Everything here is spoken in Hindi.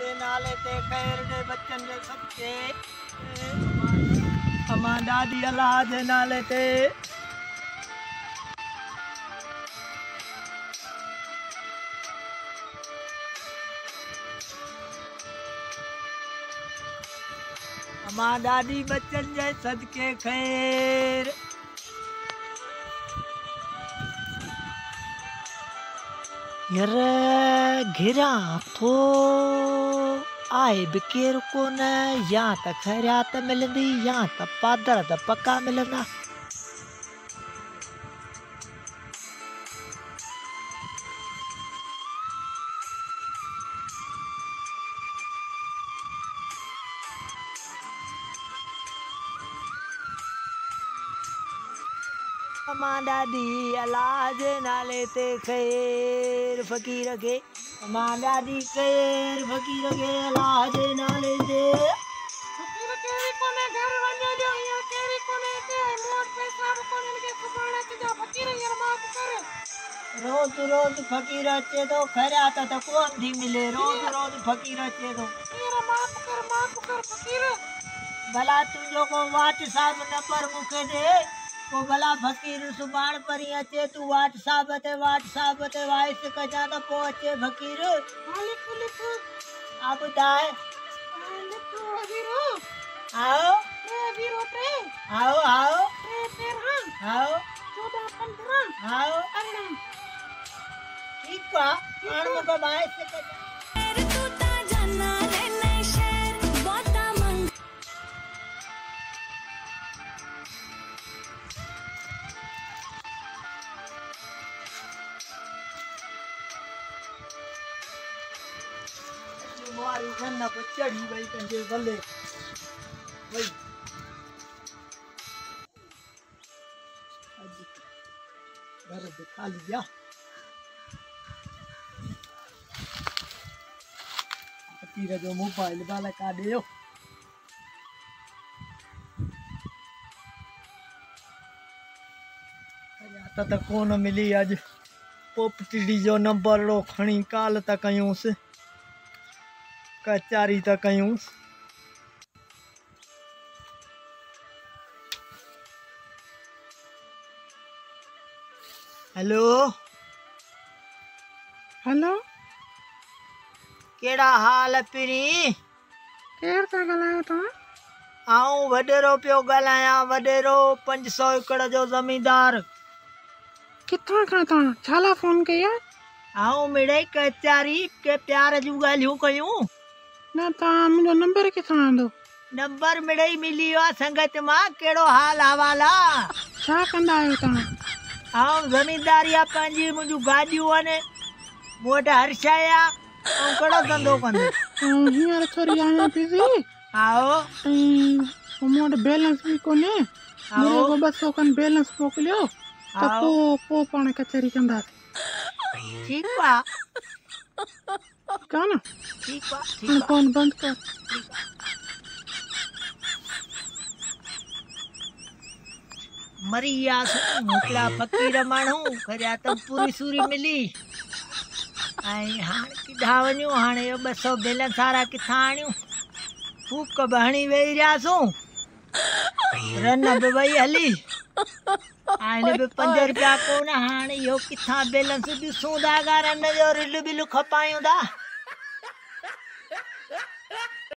जे नाले ते खैर दे बच्चन जे सबके अमा दादी अल्लाह जे नाले ते अमा दादी बच्चन जे सदके खैर यार घिरा तो आए बिकेर को न या त खैरियत मिलंदी या त पादर त पक्का मिलंदा। अमा दादी अल्लाह जे नाले ते खैर फकीर के अमा दादी खैर फकीर के अल्लाह जे नाले ते फकीर केरी कोने घर वने जो या केरी कोने ते मोट पैसा कोने के सुबाणे ते जा फकीर यार माफ कर। रोज फकीर अचे तो खैरियत त कोन थी मिले रोज फकीर अचे तो यार माफ कर फकीर। भला तुझो को व्हाट्सएप नंबर मुके दे को भला फकीर सुबाण परी अचे तू व्हाट्सएप ते वॉइस कजा तो पहुंचे फकीर लिख आप दाए लिख वीरो आओ वीरो पे आओ 13 आओ 14 15 आओ 18 ठीक बा आन मको वॉइस कजा मारी खन्ना पे चढ़ी भाई कंजे बल्ले भाई घर दिखा लिया तीरा जो मोबाइल वाला का दियो आता त कोन मिली आज पोपटी जो नंबर रो खणी काल त कयूं से कचारी त कयूं। हेलो हेलो केड़ा हाल पिरी केर ता गलायो ता आऊं वडेरो पियो गलाया वडेरो 500 एकड़ जो जमींदार किथा का ता छाला फोन कया आऊं मिड़े कचारी के प्यार जू गालियूं कयूं ना ता मुझो नंबर किथा आंदो नंबर मिड़े मिली आ संगत मा केड़ो हाल हवाला छा कंदा आयो ता आऊं जमींदारिया पंजी मुझू गाडियूं आने मोट हर्षाया आऊं केड़ो धंधो कंदो हियर थोड़ी आया बिजी आओ मोट बैलेंस भी कोने मेरे को 200 कन बैलेंस मोकलियो तो पो पाने कचहरी कंदा ठीक बा का ना ठीक बा फोन बंद कर मरिया मोकला फकीर मानू खरिया त पूरी सूरी मिली आई हाण किधा वणियो हाणे 200 बैलेंस सारा किथा आणियो फूक बहणी वेई रहियासूं रन बि वई हली आने बि 5 रुपया कोन हाणे इहो किथां बैलेंस ॾिसूं था रन जो रिल बिल खपायूं था।